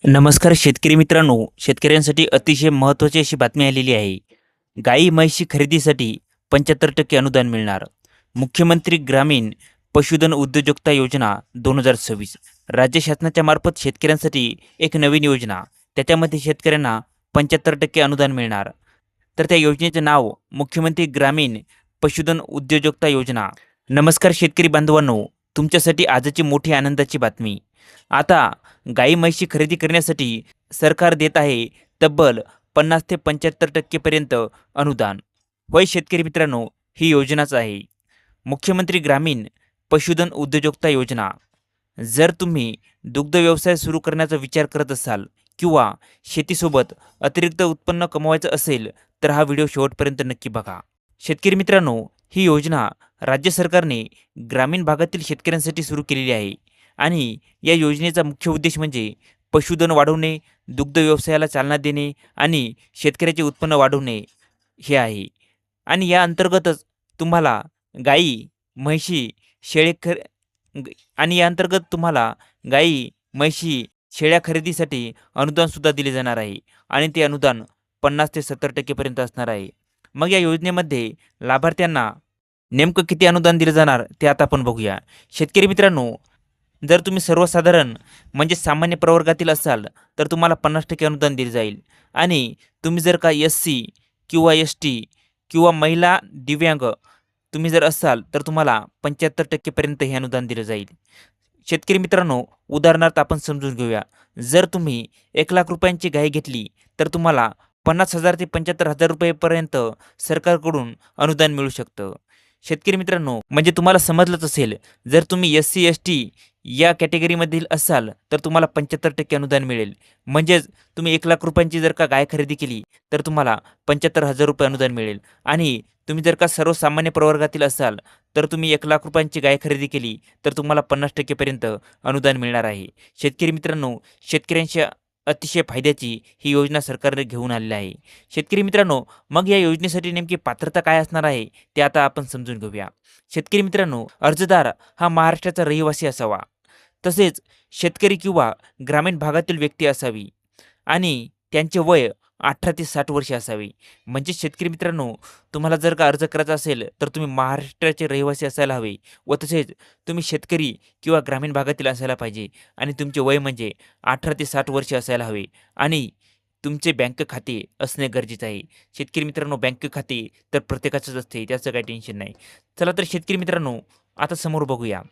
नमस्कार शेतकरी मित्रांनो, शेतकऱ्यांसाठी अतिशय महत्त्वाची अशी बातमी आलेली आहे. गाई म्हैशी खरेदीसाठी 75% अनुदान मिळणार. मुख्यमंत्री ग्रामीण पशुधन उद्योजकता योजना 2026 राज्य शासनाच्या मार्फत शेतकऱ्यांसाठी एक नवीन योजना. त्याच्यामध्ये शेतकऱ्यांना 75% अनुदान मिळणार. तर त्या योजनेचं नाव मुख्यमंत्री ग्रामीण पशुधन उद्योजकता योजना. नमस्कार शेतकरी बांधवांनो, तुमच्यासाठी आजची मोठी आनंदाची बातमी. आता गाई म्हैशी खरेदी करण्यासाठी सरकार देत आहे तब्बल 50 ते 75% पर्यंत अनुदान. होय शेतकरी मित्रांनो, ही योजनाच आहे मुख्यमंत्री ग्रामीण पशुधन उद्योजकता योजना. जर तुम्ही दुग्ध व्यवसाय सुरू करण्याचा विचार करत असाल किंवा शेतीसोबत अतिरिक्त उत्पन्न कमवायचं असेल तर हा व्हिडिओ शेवटपर्यंत नक्की बघा. शेतकरी मित्रांनो, ही योजना राज्य सरकारने ग्रामीण भागातील शेतकऱ्यांसाठी सुरू केलेली आहे आणि या योजनेचा मुख्य उद्देश म्हणजे पशुधन वाढवणे, दुग्ध व्यवसायाला चालना देणे आणि शेतकऱ्याचे उत्पन्न वाढवणे हे आहे. आणि या अंतर्गतच तुम्हाला गाई, म्हैशी, शेळे खर ग आणि या अंतर्गत तुम्हाला गाई, म्हैशी, शेळ्या खरेदीसाठी अनुदानसुद्धा दिले जाणार आहे आणि ते अनुदान 50 ते 70% पर्यंत असणार आहे. मग या योजनेमध्ये लाभार्थ्यांना नेमकं किती अनुदान दिलं जाणार ते आता आपण बघूया. शेतकरी मित्रांनो, जर तुम्ही सर्वसाधारण म्हणजे सामान्य प्रवर्गातील असाल तर तुम्हाला 50% अनुदान दिले जाईल आणि तुम्ही जर का एस-सी किंवा एस-टी किंवा महिला दिव्यांग तुम्ही जर असाल तर तुम्हाला 75% पर्यंत हे अनुदान दिलं जाईल. शेतकरी मित्रांनो, उदाहरणार्थ आपण समजून घेऊया. जर तुम्ही 1,00,000 रुपयांची गाय घेतली तर तुम्हाला 50,000 ते 75,000 रुपयेपर्यंत सरकारकडून अनुदान मिळू शकतं. शेतकरी मित्रांनो, म्हणजे तुम्हाला समजलंच असेल, जर तुम्ही एस-सी, एस-टी या कॅटेगरीमधील असाल तर तुम्हाला 75% अनुदान मिळेल. म्हणजेच तुम्ही 1,00,000 रुपयांची जर का गाय खरेदी केली तर तुम्हाला 75,000 रुपये अनुदान मिळेल आणि तुम्ही जर का सर्वसामान्य प्रवर्गातील असाल तर तुम्ही 1,00,000 रुपयांची गाय खरेदी केली तर तुम्हाला 50% पर्यंत अनुदान मिळणार आहे. शेतकरी मित्रांनो, शेतकऱ्यांच्या अतिशय फायद्याची ही योजना सरकारने घेऊन आलेली आहे. शेतकरी मित्रांनो, मग या योजनेसाठी नेमकी पात्रता काय असणार आहे ते आता आपण समजून घेऊया. शेतकरी मित्रांनो, अर्जदार हा महाराष्ट्राचा रहिवासी असावा. तसेच शेतकरी किंवा ग्रामीण भागातील व्यक्ती असावी आणि त्यांचे वय 18 ते 60 वर्षे असावे. म्हणजे शेतकरी मित्रांनो, तुम्हाला जर का अर्ज करायचा असेल तर तुम्ही महाराष्ट्राचे रहिवासी असायला हवे व तसेच तुम्ही शेतकरी किंवा ग्रामीण भागातील असायला पाहिजे आणि तुमचे वय म्हणजे 18 ते 60 वर्षे असायला हवे आणि तुमचे बँक खाते असणे गरजेचं आहे. शेतकरी मित्रांनो, बँक खाते तर प्रत्येकाचंच असते, त्याचं काही टेन्शन नाही. चला तर शेतकरी मित्रांनो, आता समोर बघूया.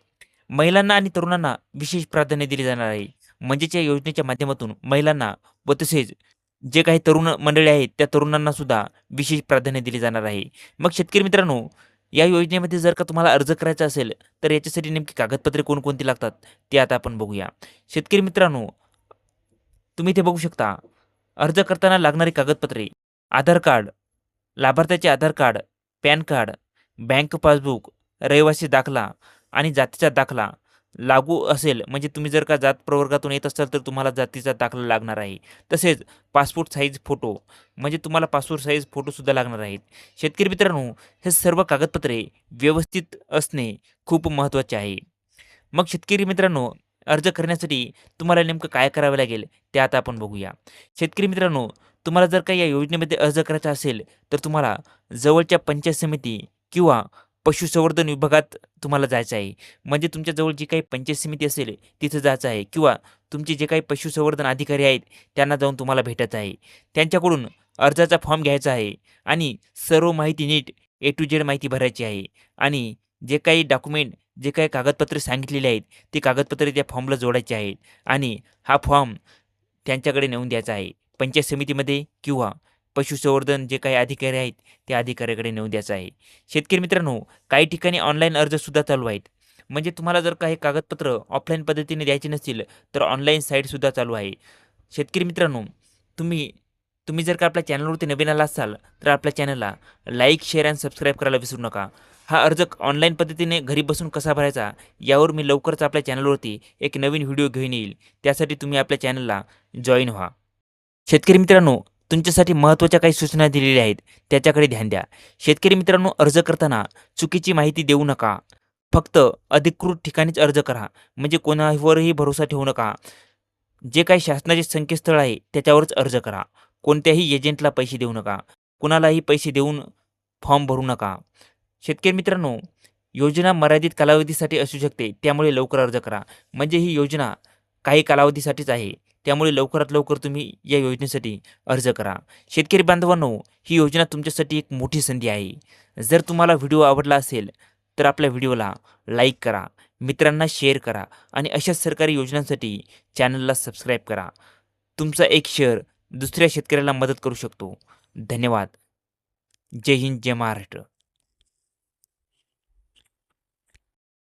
महिलांना आणि तरुणांना विशेष प्राधान्य दिले जाणार आहे. म्हणजेच या योजनेच्या माध्यमातून महिलांना व तसेच जे काही तरुण मंडळी आहेत त्या तरुणांना सुद्धा विशेष प्राधान्य दिले जाणार आहे. मग शेतकरी मित्रांनो, या योजनेमध्ये जर का तुम्हाला अर्ज करायचा असेल तर याच्यासाठी नेमकी कागदपत्रे कोणकोणती लागतात ते आता आपण बघूया. शेतकरी मित्रांनो, तुम्ही ते बघू शकता. अर्ज करताना लागणारी कागदपत्रे: आधार कार्ड, लाभार्थ्याचे Aadhaar card, PAN card, bank passbook, रहिवासी दाखला आणि जातीचा दाखला लागू असेल म्हणजे तुम्ही जर का जात प्रवर्गातून येत असाल तर तुम्हाला जातीचा दाखला लागणार आहे. तसेच पासपोर्ट साईज फोटो म्हणजे तुम्हाला पासपोर्ट साईज फोटोसुद्धा लागणार आहेत. शेतकरी मित्रांनो, हे सर्व कागदपत्रे व्यवस्थित असणे खूप महत्त्वाचे आहे. मग शेतकरी मित्रांनो, अर्ज करण्यासाठी तुम्हाला नेमकं काय करावं लागेल ते आता आपण बघूया. शेतकरी मित्रांनो, तुम्हाला जर का या योजनेमध्ये अर्ज करायचा असेल तर तुम्हाला जवळच्या पंचायत समिती किंवा पशुसंवर्धन विभागात तुम्हाला जायचं आहे. म्हणजे तुमच्या जवळ जी काही पंचायत समिती असेल तिथं जायचं आहे किंवा तुमचे जे काही पशुसंवर्धन अधिकारी आहेत त्यांना जाऊन तुम्हाला भेटायचं आहे. त्यांच्याकडून अर्जाचा फॉर्म घ्यायचा आहे आणि सर्व माहिती नीट ए टू झेड माहिती भरायची आहे आणि जे काही डॉक्युमेंट जे काही कागदपत्रे सांगितलेले आहेत ते कागदपत्रे त्या फॉर्मला जोडायचे आहेत आणि हा फॉर्म त्यांच्याकडे नेऊन द्यायचा आहे पंचायत समितीमध्ये किंवा पशुसंवर्धन जे काही अधिकारी आहेत त्या अधिकाऱ्याकडे नेऊन द्यायचा आहे. शेतकरी मित्रांनो, काही ठिकाणी ऑनलाईन अर्जसुद्धा चालू आहेत. म्हणजे तुम्हाला जर काही कागदपत्र ऑफलाईन पद्धतीने द्यायची नसतील तर ऑनलाईन साईटसुद्धा चालू आहे. शेतकरी मित्रांनो, तुम्ही तुम्ही जर का आपल्या चॅनलवरती नवीन आला असाल तर आपल्या चॅनलला लाईक, शेअर आणि सबस्क्राईब करायला विसरू नका. हा अर्ज ऑनलाईन पद्धतीने घरी बसून कसा भरायचा यावर मी लवकरच आपल्या चॅनलवरती एक नवीन व्हिडिओ घेऊन येईल. त्यासाठी तुम्ही आपल्या चॅनलला जॉईन व्हा. शेतकरी मित्रांनो, तुमच्यासाठी महत्त्वाच्या काही सूचना दिलेल्या आहेत त्याच्याकडे ध्यान द्या. शेतकरी मित्रांनो, अर्ज करताना चुकीची माहिती देऊ नका. फक्त अधिकृत ठिकाणीच अर्ज करा. म्हणजे कोणावरही भरोसा ठेवू नका. जे काही शासनाचे संकेतस्थळ आहे त्याच्यावरच अर्ज करा. कोणत्याही एजंटला पैसे देऊ नका. कुणालाही पैसे देऊन फॉर्म भरू नका. शेतकरी मित्रांनो, योजना मर्यादित कालावधीसाठी असू शकते, त्यामुळे लवकर अर्ज करा. म्हणजे ही योजना काही कालावधीसाठीच आहे. त्यामुळे लवकरात लवकर तुम्ही या योजनेसाठी अर्ज करा. शेतकरी बांधवांनो, ही योजना तुमच्यासाठी एक मोठी संधी आहे. जर तुम्हाला व्हिडिओ आवडला असेल, तर आपल्या व्हिडिओला लाईक करा, मित्रांना शेअर करा आणि अशाच सरकारी योजनांसाठी चॅनलला सबस्क्राईब करा. तुमचा एक शेअर दुसऱ्या शेतकऱ्याला मदत करू शकतो. धन्यवाद. जय हिंद, जय महाराष्ट्र.